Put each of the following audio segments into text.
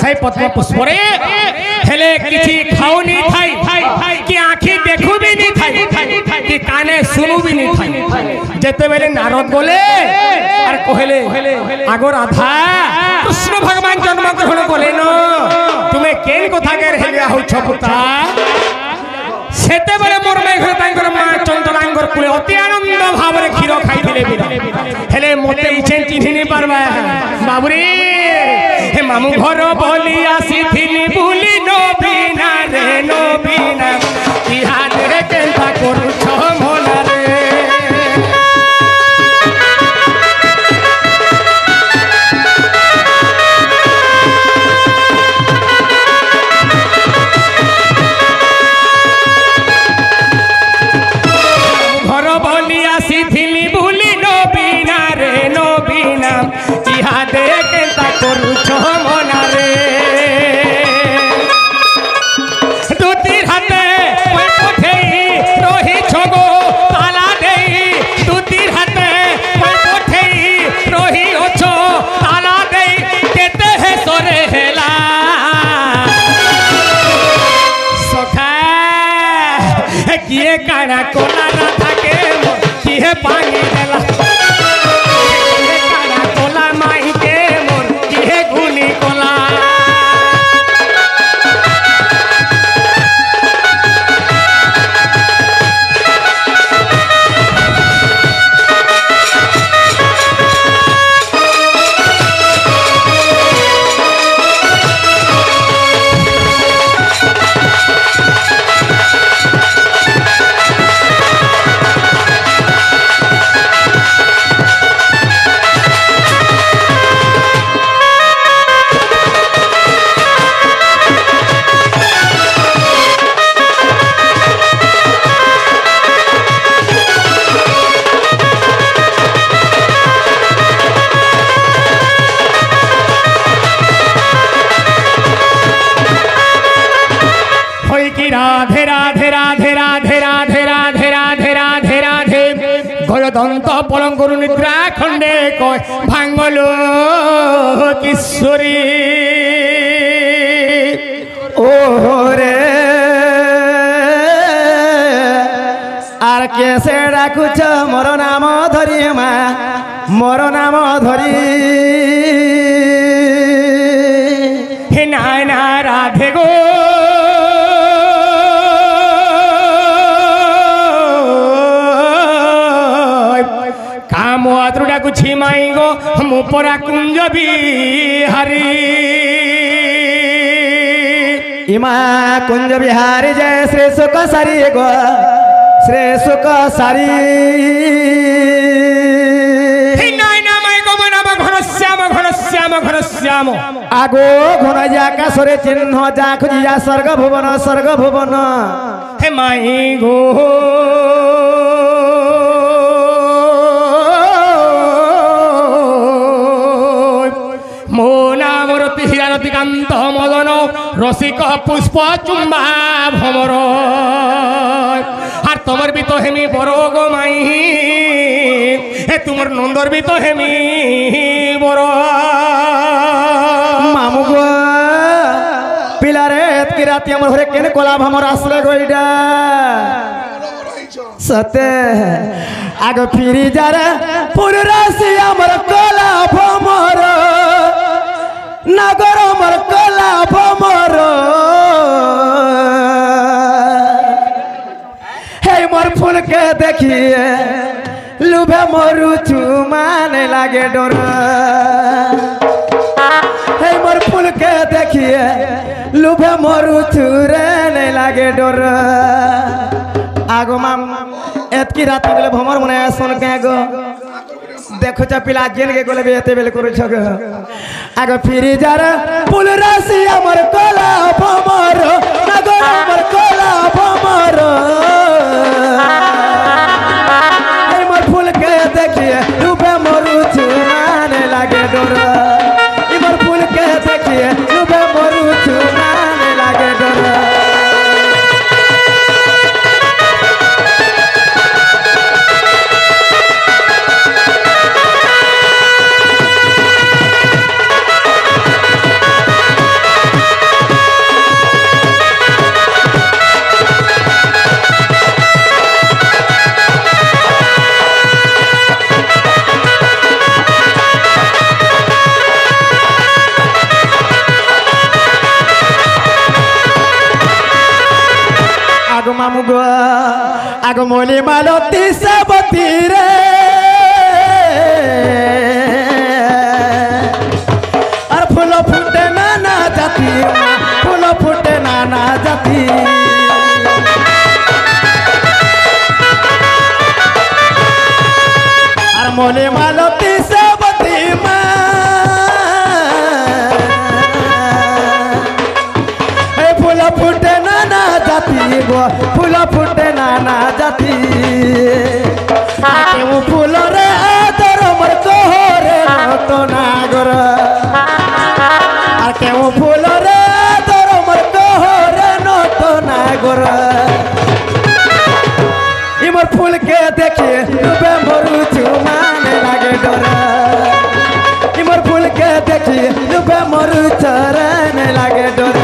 छाई पद्म पुष्परे हेले किछि खाऊ नहीं थाई कि आँखी देखू भी नहीं थाई कि काने सुनू भी नहीं थाई जेते बेले नारद बोले अरे कहले आगो राधा कृष्ण भगवान जन्म ग्रहण बोले न तुम्हें केन कथा के हेलिया हो छपुता सेते बेले मोर में घर तांकर मा चंदनांगर कुले अति आनंद भाव रे खीर खाई दिले हेले मोते इछे चिन्हि नहीं पारबा बाबुरे हे मामू घर बोली आसी थिनी बुली नो बिना रे नो बिना इहान रे केंता करू छ मोला रे घर बोली आसी थिनी बुली नो बिना रे नो बिना इहान रे केंता करू छ मोला रे किए काना कोला ना थाके किए पानी देला किए काना कोला माई के मोर किए गुनी कोला राधे राधे राधे राधे राधे राधे राधे राधे राधे गयदंत पलंगरु निद्रा खंडे कय भांगलो किशोरी ओ रे आर कैसे डाकुछ मोर नाम धरी मा मोर नाम धरी हे नाना राधे गो आद्रुडा को छिमाई गो मुपरा कुंज बिहारी इमा कुंज बिहारी जय श्री सुख सारी गो श्री सुख सारी घन श्याम आगो घन जाका सरे चिन्ह जा खुजिया स्वर्ग भुवन हे माई गो मो नाम रतिकांत मदन रसिक पुष्प चुम्बा भमर और तुमर भी तो हेमी बड़ो गो माई हे तुमर नंदर भी तो हेमी बड़ो मामू गो पिलारे एतकी राती हमर घरे केने कोला भमर आसले गइडा सते आग फिरी जारे पुर राशि हमर कोला भमर नगर मर कला भमर हे मोर फूल के देखिए लुभे मोरू चुमाने लागे डोर हे मोर फूल के देखिए लुभे मोरू चुरे लागे डोर आगो माम एतकी रात बेले भमर मने सुन के गो देखो चा पिला जेन के गोले बेते बेले करू छग आगो फिरी जार पुल राशि हमर कोला भमर नगर हमर कोला भमर हे मोर फूल के देखिए डूबे मोरू चुनाने लागे डोर ई मोर फूल के देखिए डूबे मोरू चुनाने लागे डोर आगो मोली मालती सबती रे और फूल फूटे नाना जाती फूल फूटे नाना जाती और मोली मालती सबती फूल फूटे नाना जाती गो फूल फूटे नाना जाती केउ फूल रे आदर मर कोहरे तो नागर আর কেউ ফুল রে তোর মর কোহরে নত নাগর ইমর ফুলকে দেখে ডুবে মরুছু মানে লাগে ডর ইমর ফুলকে দেখে ডুবে মরুছ রে লাগে ডর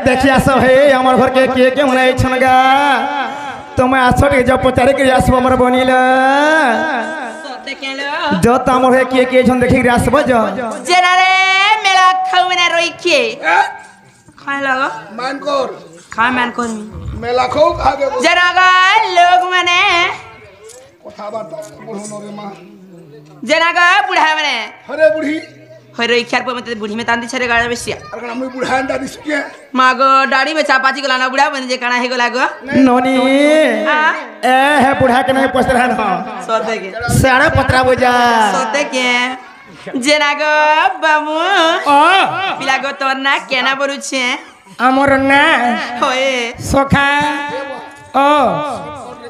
देखिया सब हे हमार घर के मना छनगा तुम्हें आसो जब पचारे के आसब हमर बनिल जो त हमर हे के छन देखि के आसब जो जेना रे मेला खाउ मना रोई के खाए लगो मान कर खा मान कोन मेला खो आगे जेना गा लोग मने কথা বার্তা বলো নরে মা जेना गा बुढ़ा मने अरे बुढ़ी होय रोई ख्यार पर मते बुढ़ी में तांदी छरे गाड़ा बेसिया अरे हम बुढ़ा अंडा दिस के मागो दाढ़ी में चापाची गला ना बुढ़ा बन जे काना हे गला गो नोनी ए है बुढ़ा के नहीं पोस रहन हो सोते के साड़ा पत्रा बुझा सोते के जेना गो बामु ओ पिला गो तोर ना केना बरु छे আমার না होय সখা ও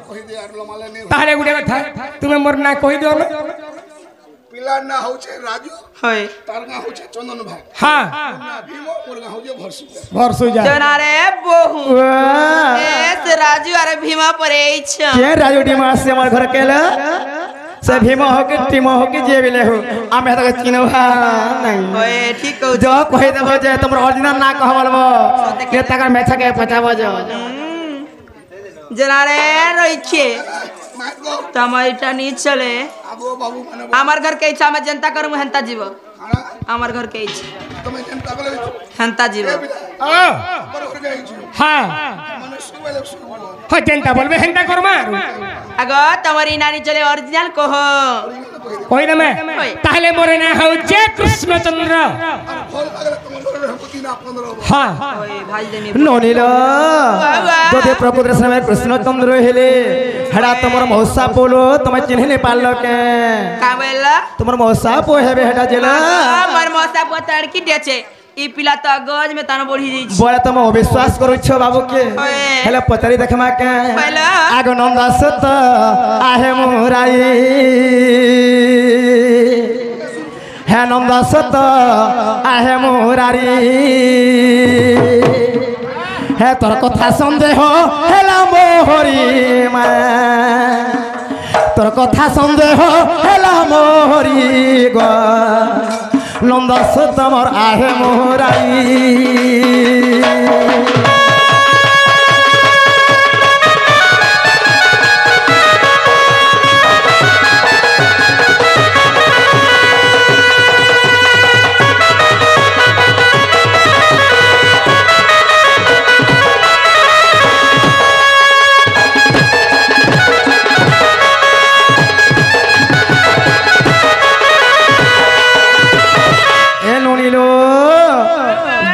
কই দে আর লমালে নে তাহলে গুটে কথা তুমি মোর না কই দিও না পিলার না হচ্ছে রাজু होय তার না হচ্ছে চন্দন ভাই হ্যাঁ না ভীম মোর না হচ্ছে ভরসু ভরসু যা जेना रे बहु एस राजू अरे भीमा परे छ के राजू टीमा से हमार घर केला से भीम हो के टीम हो के जे बिले हो आमे तक चिन्हवा नहीं होय ठीक कहू जो कहि देबो जे तुमर ओरिजिनल ना कहबलबो के तकर मेछा के पचाबो जो जेना रे रोइखे मान कर टमाटा नी चले आबो बाबू माने हमार घर के इच्छा में जनता करू हंता जीव खाना हमार घर के इच्छा তুমি চিন্তা বলে हंता जीव ও বড় করে যাইছো হ্যাঁ মানে সুবেলে সুবলো হয় চিন্তা বলবে হেনটা করমা अगो तुम्हारी नानी चले ओरिजिनल को हो কই দেমে তাহলে মোরে না হচ্ছে কৃষ্ণচন্দ্র ফল লাগলে তোমার ঘরে হপতি না 15 হ্যাঁ ओए भाई देमी नोनील যদি প্রকৃত সময় কৃষ্ণচন্দ্র হেলে হেডা তোমার মহসা পোলো তুমি চিহ্নি নে পারলো के का बोला তোমার মহসা পো হেবে হেডা জেলা हमर मौसा पोतड़ की देचे ई पिला तो गज में तानो बढ़ी जाई छी বলে তুমি অবিশ্বাস করছ বাবু के ओए হেলে পচারি দেখমা के पहला आगो नंदास त आहे मोराई है नंदास त आहे मोरारी है तोर कथा सन्देह हेला मोहरी मा तोर कथा सन्देह हेला मोहरी गो नंदास तमर आहे मोराई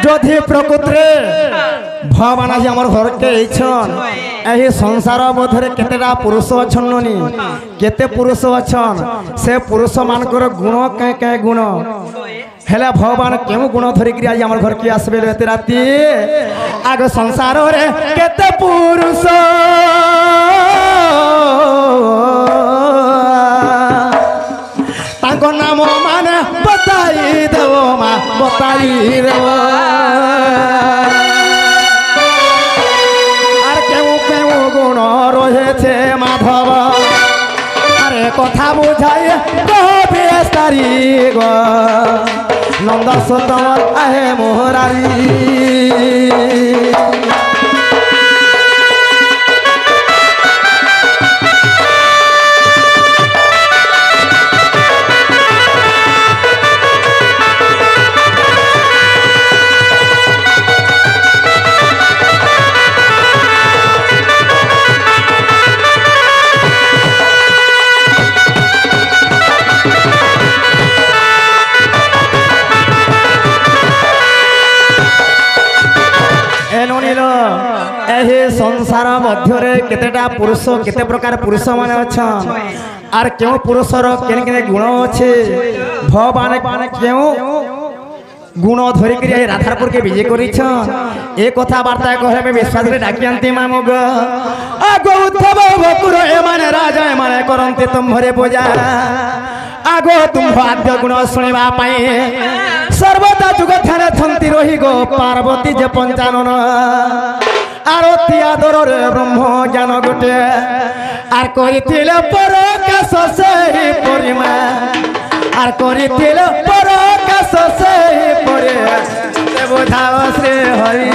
যদি প্রকৃতরে ভগবান আজ আমার ঘরকে এইছন এই সংসার মধ্যে কেতেটা পুরুষ অছন নি কেতে পুরুষ অছন সে পুরুষ মানকর গুণ কে কে গুণ हेला भगवान केउ गुण धरिक आज आम घर के आसबे एते राति आग संसार रे केते पुरुष ताको नाम माने बताई देव मा बताई देव আর কেউ কেউ গুণ রয়েছে মাধব আরে কথা বুঝাই কবে তারি গো নন্দ সুতর আহে মোহরারি संसार मध्य केतेटा पुरुष केते प्रकार पुरुष माने अछन आर क्यों पुरुषर केने केने गुण अच्छे भगवान क्यों गुण धरिक राधारपुर के विजय करिछन ए कथा वार्ता कहे में विश्वास रे डाकी आंती मामुग आगो उद्धव बकुर ए माने राजा ए माने करंते तुम्हरे पूजा आगो तुम भाग्य गुण सुनिबा पाए सर्वदा जुग ध्यान छंती रही गो पार्वती जे पंचानन आरती आदर रे ब्रह्म ज्ञान गोटे आर करिथिले परकाश सेहि परिमा आर करिथिले परकाश सेहि परे बुझाओ श्री हरि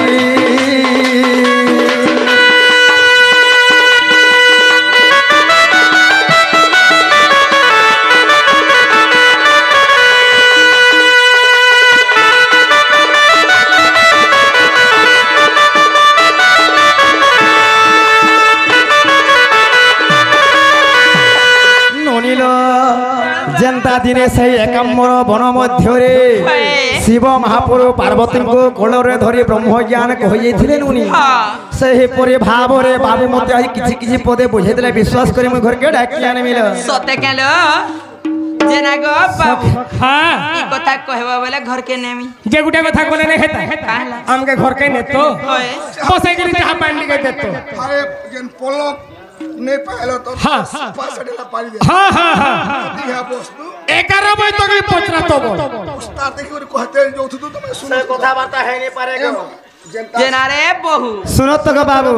जनता दिने सही एकाम्बर वन मध्य शिव महापुरु पार्वती को कोलरे धरी ब्रह्म ज्ञान कही नुनी सही परि भाव रे बाबू मते आज किछि किछि पदे बुझे देले विश्वास करी म घर के डाकी आने मिल सते केलो जेना गो बाबू हां ई कथा कहबा वाला घर के नेमी जे गुटा कथा कोले नै हेता हमके घर के नेतो होय बसे करी चाह पानी के देतो अरे जन पोलो ने पायलो तो हाँ, पासडेला पानी दे हां हां हां दिया वस्तु 11 बजे तक भी पचरा तो बोल उस्ताद देखि और कहते जो थु तुम सुन कथा बाता है नहीं पारे जनता जेना रे बहु सुनो तो बाबू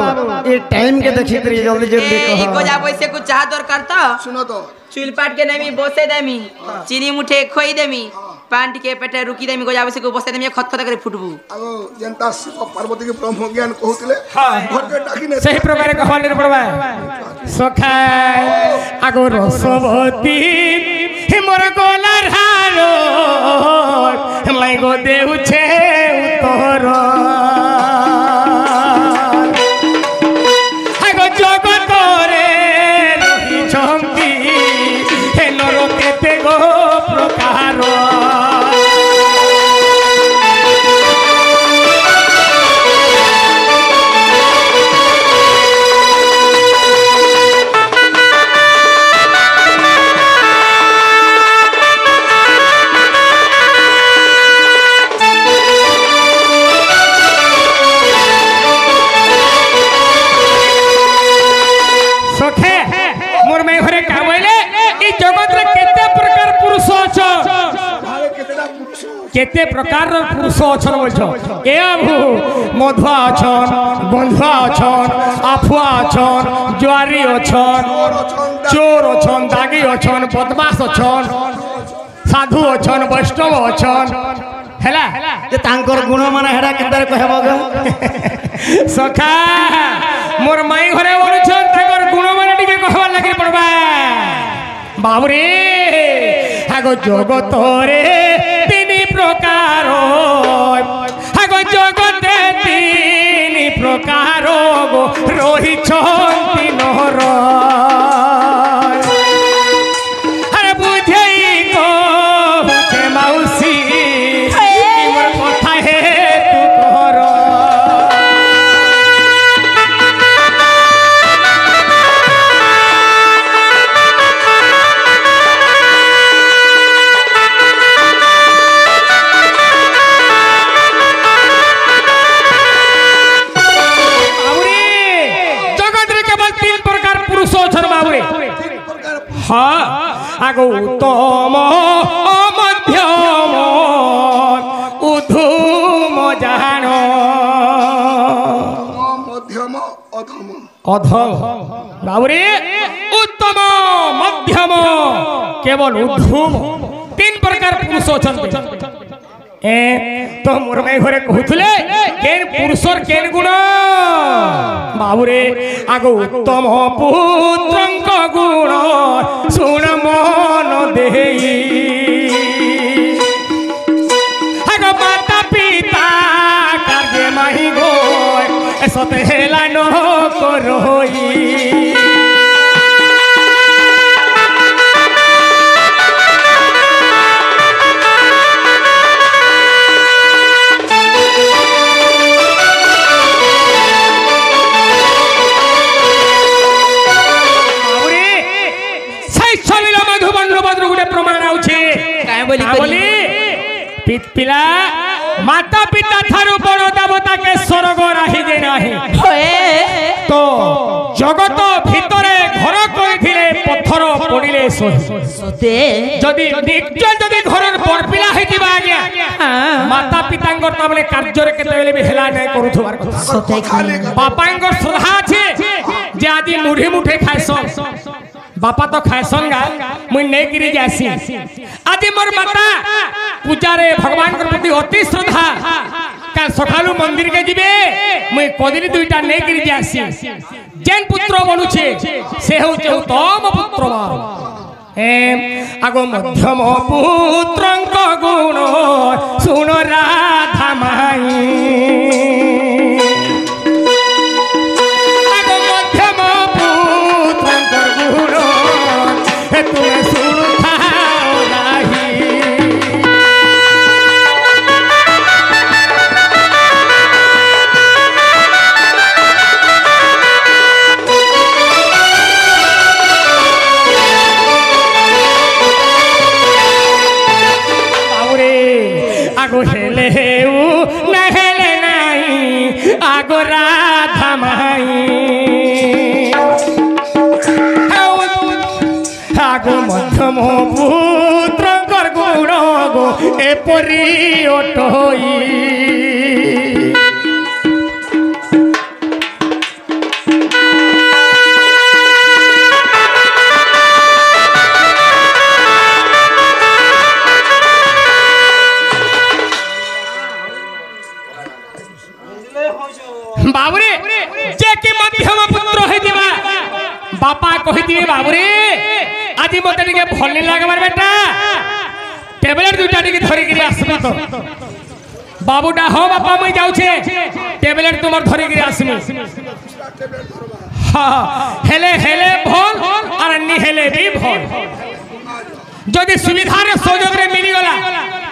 ये टाइम के देखि करी जल्दी जल्दी ए कहो को जा पैसे को चाह दर करता सुनो तो चुल पाट के नेमी बसे देमी चीनी मुठे खोई देमी पांट के पेटे रुकी देमी को जा पैसे को बसे देमी खतखत करे फुटबू आगो जनता शिव पार्वती के ब्रह्म ज्ञान कहतिले घर के डाकी ने सही प्रकार कहले पड़बा सखा आगो रसवती हिमर गोलार हारो लाई गो देउ छे उतर आगो जगत रे रही छंती हे नर केते गो प्रकार केते प्रकार पुरुष अछन बोलछो ए आबू मधुआ अछन बंधुआ अछन आफुआ अछन ज्वारी अछन चोर अछन दागी अछन बदमाश अछन साधु अछन वैष्णव अछन हैला ये तांकर गुण माने हेडा केदार कहबो ग सखा मोर माई घरे बोलछन तांकर गुण माने टिके कहबा लागि पड़बा बाबू रे आगो जगत रे प्रकार आगो जगते तीन प्रकार गो रही नर अरे बुझे को बुझे मौसी मोर कथा हे तू कर আগো উত্তম মধ্যম উদ্ধম জান মধ্যম অধম অধম বাবুরে উত্তম মধ্যম কেবল উদ্ধম তিন প্রকার পুরুষ অছন্তি তো মোর ভাই ঘরে কহুলে কেন পুরুষর কেন গুণ বাবুরে আগ উত্তম পুত্রঙ্ক গুণ শুণ মন দেই আগ মাতা পিতা কার্যে মাহি গো সতে হেলা ন করই पिला माता पिता थारु बड़ देवता के स्वर्ग राही दे नाही तो जगत भितरे घर करिथिले पत्थर पडिले सोते जदी नित्य जदी घरर बड़ पिला हेतिबा आज्ञा माता पितांगर तबले कार्य रे केते बेले भी हेला नै करूथबार कथा बापांगर श्रद्धा छे जे आदि मुढी मुठे खायसन बापा तो खायसन गा मुई नै गिरी जासी आदि मोर माता पूजा रे भगवान के प्रति अति श्रद्धा का सखालु मंदिर के जिबे मुई कदिनी दुईटा नै गिरी जासी जेन पुत्र बनुछे से हउ उत्तम पुत्र आगो मध्यम पुत्रंक गुण सुन राधा माई आगो हेले नहेले नहीं आगो राधा माई आगो मध्यम पुत्र गुण गो एपरी ओटोई बाबुरे जे कि मध्यम पुत्र होइतिबा बापा कहितिबे बाबुरे आदि मते टिके भल नि लागबार बेटा टेबलेट दुटा टिके धरि गिरी आसबे तो बाबूटा हो बापा मई जाउ छे टेबलेट तुमर धरि गिरी आसमी हां हेले हेले भल और नि हेले भी भल जदि सुविधा रे सहयोग रे मिली गला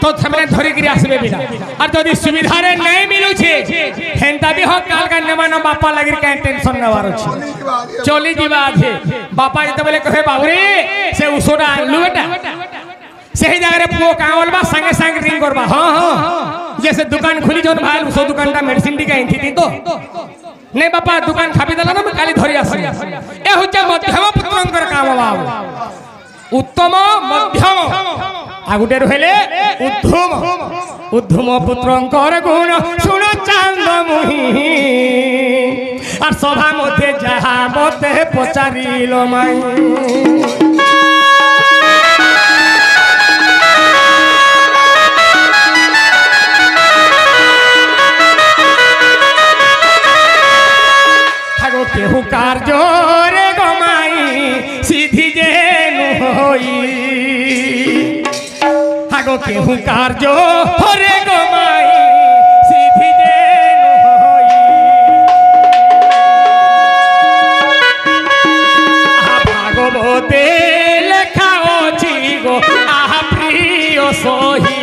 तो हमने धरि गिरी आसबे बिना और जदि सुविधा रे नै मिलु छे हेंता भी हो काल का नेमान बापा लागिर का टेंशन नवार छ चली दिबा आधे बापा जते बोले कहे बाबूरे से उसोडा आनलु बेटा सही जगह रे पुओ कावलबा संगे संग रिंग करबा हां हां जैसे दुकान खुली जोन भाई उसो दुकान का मेडिसिन टिका इंथि तो नै बापा दुकान खाबी देला ना काली धरि आसी ए हुचा मध्यम पुत्रंकर काम बाबू उत्तम मध्यम आगुटे रहिले उद्धम उद्धम पुत्रंकर गुण सुन चांद मुहि और सभा मध्य जहा मते पचारिल माई आगो केहू कार्य रे गमाई सीधी जेनु होई आगो केहू कार्य रे गमाई सीधी जेनु होई भागवते लेखा अछि गो आहा प्रिय सोही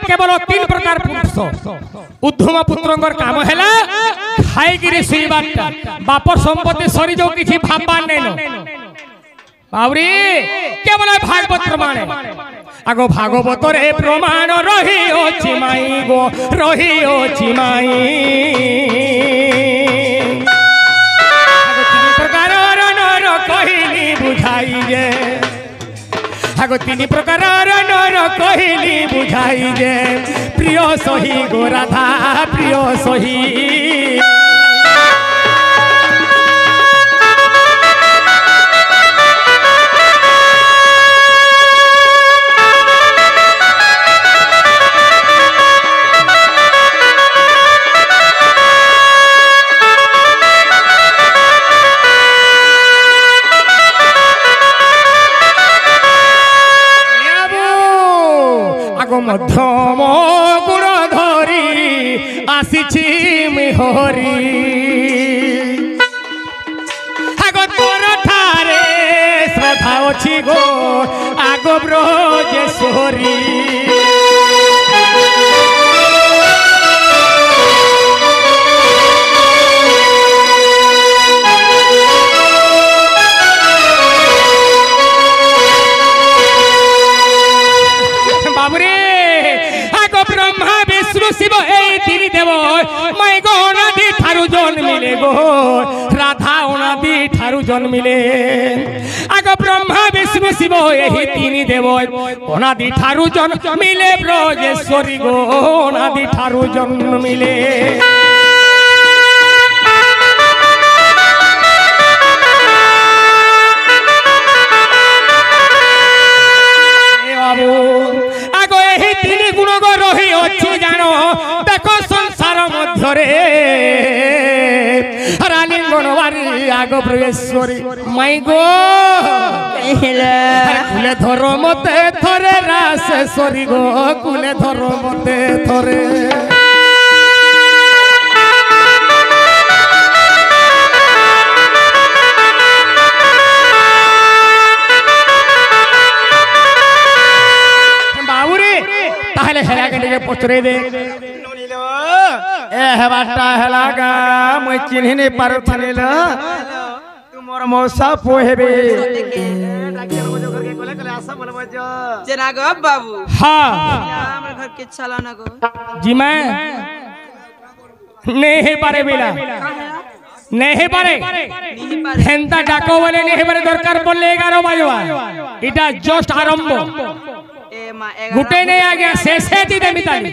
केवल तीन प्रकार पुरुष उद्धम पुत्रंकर काम हैला खाई गिरी सुईबाटा बापर संपत्ति सरी जो किछि भाबा नेनो বাউরি কেবল ভাগবত প্রমাণে আগো ভাগবতরে প্রমাণ রহিଅଛି মাই গো রহিଅଛି মাই আগো তিনি প্রকারর নর কহিলি বুঝাই যে আগো তিনি প্রকারর নর কহিলি বুঝাই যে প্রিয় সহি গো রাধা প্রিয় সহি মধ্যম গুণ ধরি আসিছি মিহরি আগ তোর ঠারে শ্রদ্ধা অছি গো আগ ব্রজেশ্বরী বাবুরে ব্রহ্মা বিষ্ণু শিব এই তিন দেব মাই গো অনাদি ঠারু জন্মিলে গো রাধা অনাদি ঠারু জন্মিলে আগ ব্রহ্মা বিষ্ণু শিব এই তিন দেব অনাদি ঠারু জন্মিলে ব্রজেশ্বরী গো অনাদি ঠারু জন্মিলে রহিଅଛି জানো দেখো সংসার মধ্যরে রালিঙ্গন বাড়ি আগ ব্রজেশ্বরী মাই গো কুলে ধর মতে থরে রাসেশ্বরী গো কুলে ধর মতে থরে তাহলে হেলাকে ଟିକେ পচরে দে এ হেবাটা হেলাগা মই চিহ্নি নে পারছনি ল তুমর মৌসা পোহেবে जेना गो बाबू हाँ हमरा घर के चला ना गो जी मैं नहीं पारे बिना नहीं पारे हेंता डाको बोले नहीं पारे दरकार पड़ले 11 বাজবা এটা জাস্ট আরম্ভ ए मां গুটে নেই আগে শেষে দিতে মিতালি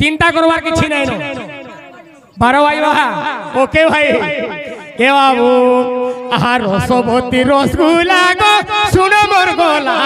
চিন্তা করবার কিছু নাই 12 বাজবা ওকে ভাই এ বাবু আহা রসবতী রসগুলা গো শুনো মোর গলা